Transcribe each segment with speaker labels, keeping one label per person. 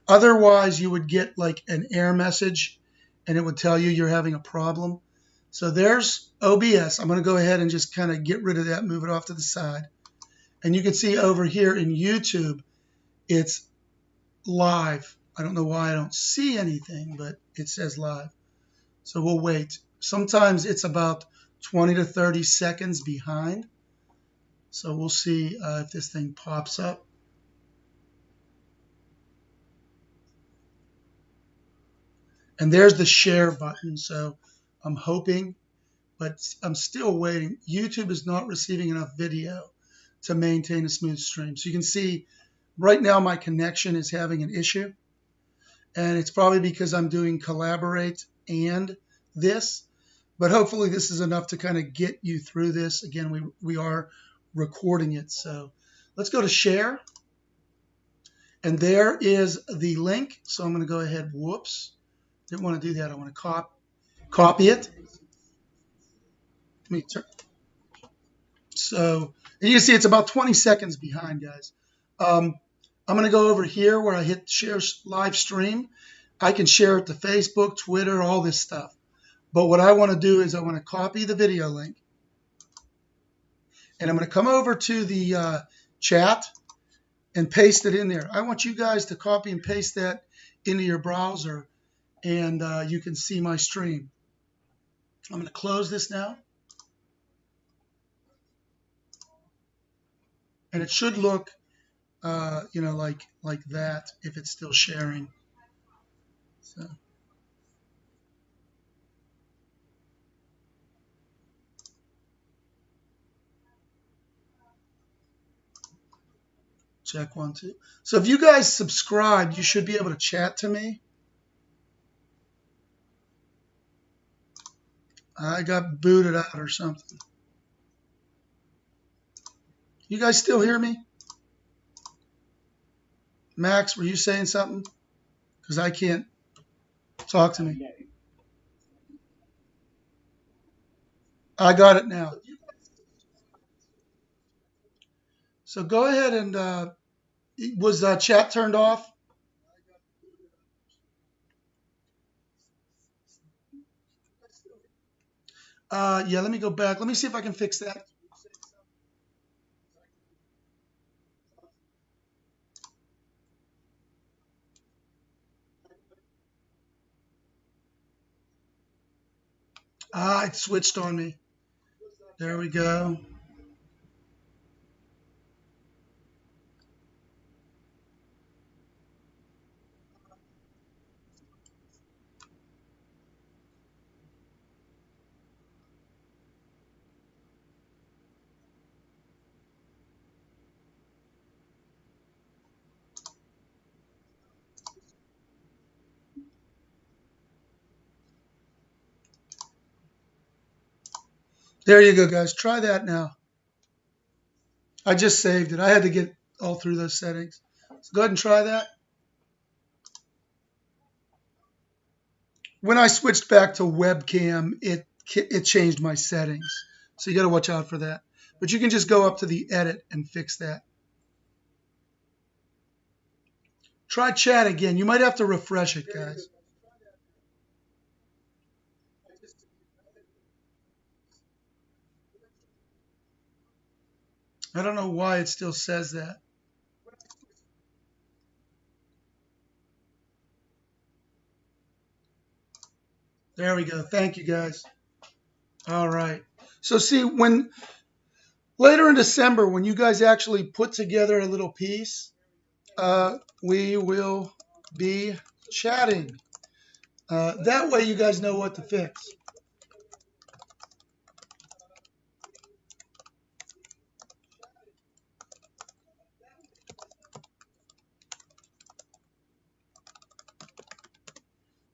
Speaker 1: Otherwise, you would get like an error message and it would tell you you're having a problem. So there's OBS. I'm going to go ahead and just kind of get rid of that, move it off to the side. And you can see over here in YouTube, it's live. I don't know why I don't see anything, but it says live. So we'll wait. Sometimes it's about 20 to 30 seconds behind. So we'll see if this thing pops up. And there's the share button. So I'm hoping, but I'm still waiting. YouTube is not receiving enough video to maintain a smooth stream. So you can see right now my connection is having an issue. And it's probably because I'm doing Collaborate and this. But hopefully this is enough to kind of get you through this. Again, we are recording it. So let's go to share. And there is the link. So I'm going to go ahead. Whoops. Didn't want to do that. I want to copy it. Let me turn. So you can see it's about 20 seconds behind, guys. I'm going to go over here where I hit share live stream. I can share it to Facebook, Twitter, all this stuff. But what I want to do is I want to copy the video link. And I'm going to come over to the chat and paste it in there. I want you guys to copy and paste that into your browser, and you can see my stream. I'm going to close this now. And it should look, you know, like that if it's still sharing. So. Check 1, 2. So if you guys subscribed, you should be able to chat to me. I got booted out or something. You guys still hear me? Max, were you saying something? Because I can't talk to me. I got it now. So go ahead and was chat turned off? Yeah, let me go back. Let me see if I can fix that. It switched on me. There we go. There you go, guys. Try that now. I just saved it. I had to get all through those settings. So go ahead and try that. When I switched back to webcam, it changed my settings. So you got to watch out for that. But you can just go up to the edit and fix that. Try chat again. You might have to refresh it, guys. I don't know why it still says that. There we go. Thank you, guys. All right. So see, when later in December, when you guys actually put together a little piece, we will be chatting. That way you guys know what to fix.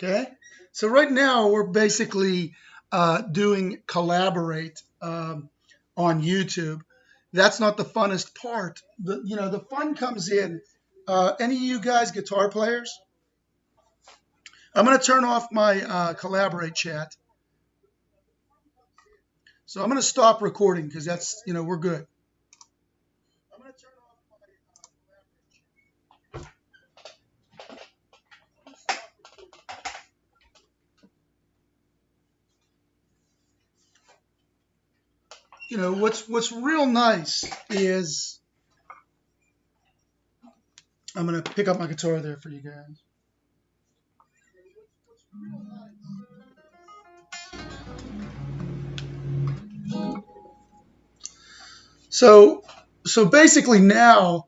Speaker 1: Okay, so right now we're basically doing Collaborate on YouTube. That's not the funnest part. The fun comes in. Any of you guys guitar players? I'm going to turn off my Collaborate chat. So I'm going to stop recording because that's, we're good. I'm going to turn off my Collaborate chat. what's real nice is I'm gonna pick up my guitar there for you guys. So so basically now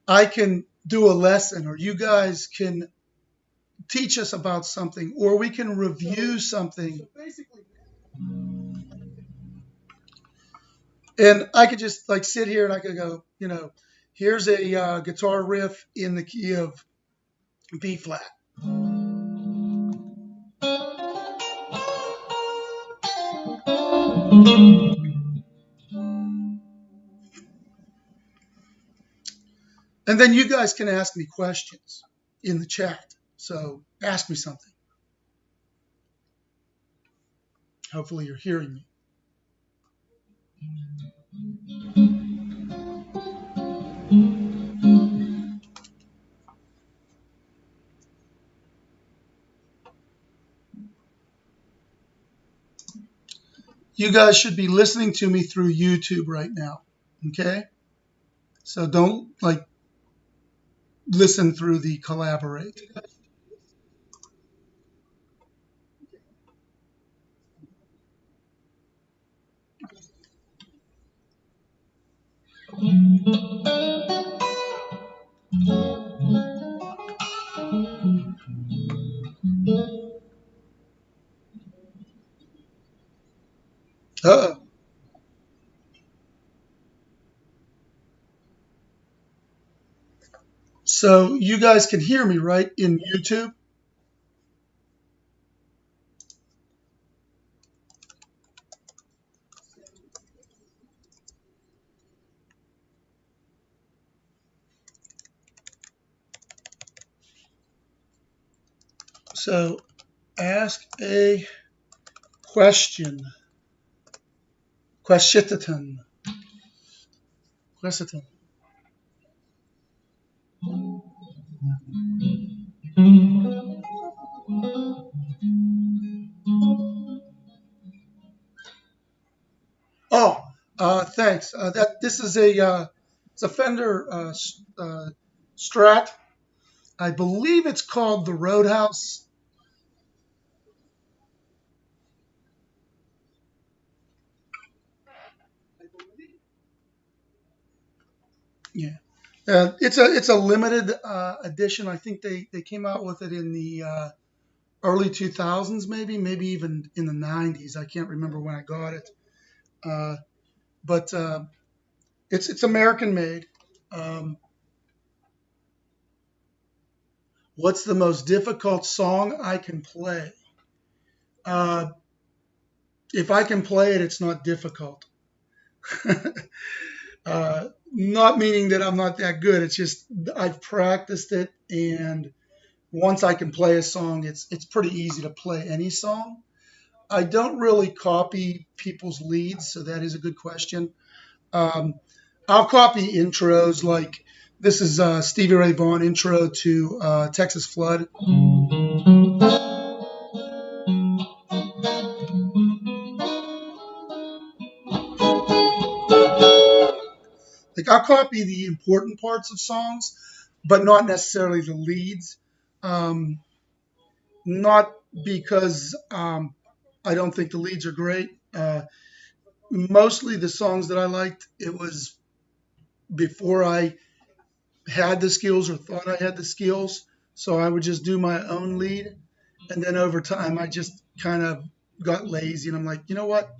Speaker 1: I can do a lesson, or you guys can teach us about something, or we can review something. And I could just like sit here and I could go, here's a guitar riff in the key of B flat. And then you guys can ask me questions in the chat. So ask me something. Hopefully you're hearing me. You guys should be listening to me through YouTube right now. Okay? So don't like listen through the Collaborate. Uh-oh. So you guys can hear me, right, in YouTube? So ask a question. Question. Question. Oh, thanks. That this is it's a Fender Strat. I believe it's called the Roadhouse. Yeah, it's a limited edition. I think they came out with it in the early 2000s, maybe even in the 90s. I can't remember when I got it, uh, but it's American made. Um, what's the most difficult song I can play? Uh, if I can play it, it's not difficult. Not meaning that I'm not that good. It's just I've practiced it, and once I can play a song, it's pretty easy to play any song. I don't really copy people's leads, so that is a good question. Um, I'll copy intros like this is Stevie Ray Vaughan intro to Texas Flood. Like I'll copy the important parts of songs, but not necessarily the leads. Um, Not because I don't think the leads are great. Mostly the songs that I liked, it was before I had the skills or thought I had the skills. So I would just do my own lead. And then over time, I just kind of got lazy and I'm like, you know what?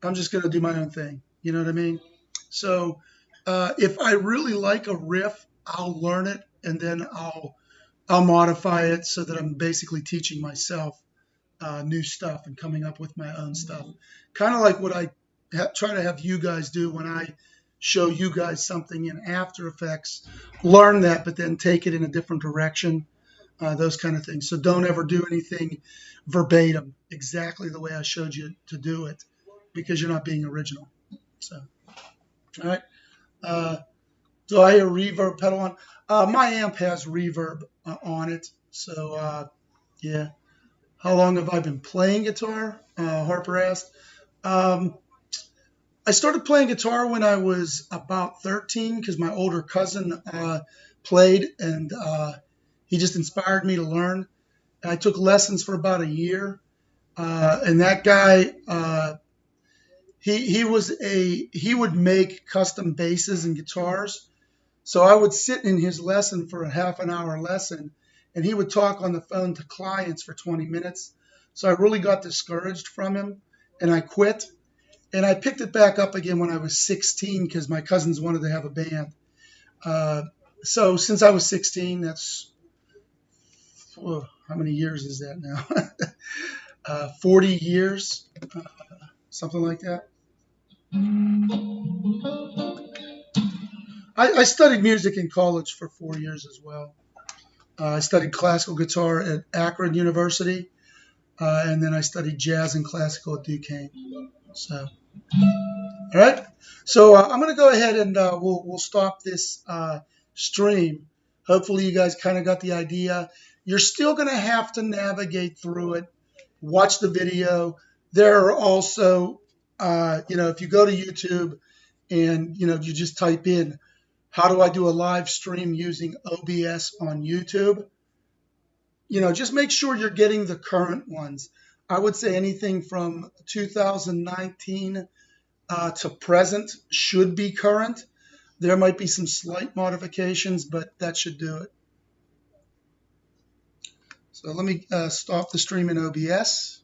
Speaker 1: I'm just going to do my own thing. You know what I mean? So if I really like a riff, I'll learn it and then I'll modify it so that I'm basically teaching myself new stuff and coming up with my own stuff. Kind of like what I try to have you guys do when I show you guys something in After Effects. Learn that, but then take it in a different direction. Those kind of things. So don't ever do anything verbatim, exactly the way I showed you to do it, because you're not being original. So, all right. Uh, do I hear reverb pedal on? My amp has reverb on it. So, yeah. How long have I been playing guitar? Harper asked. Um, I started playing guitar when I was about 13 because my older cousin played, and he just inspired me to learn. I took lessons for about a year, and that guy, he would make custom basses and guitars. So I would sit in his lesson for a half an hour lesson, and he would talk on the phone to clients for 20 minutes. So I really got discouraged from him, and I quit. And I picked it back up again when I was 16 because my cousins wanted to have a band. So since I was 16, that's how many years is that now? 40 years, something like that. I studied music in college for 4 years as well. I studied classical guitar at Akron University, and then I studied jazz and classical at Duquesne. So, all right. So I'm going to go ahead and we'll stop this stream. Hopefully, you guys kind of got the idea. You're still going to have to navigate through it. Watch the video. There are also, if you go to YouTube and you just type in, how do I do a live stream using OBS on YouTube? Just make sure you're getting the current ones. I would say anything from 2019 to present should be current. There might be some slight modifications, but that should do it. So let me stop the stream in OBS.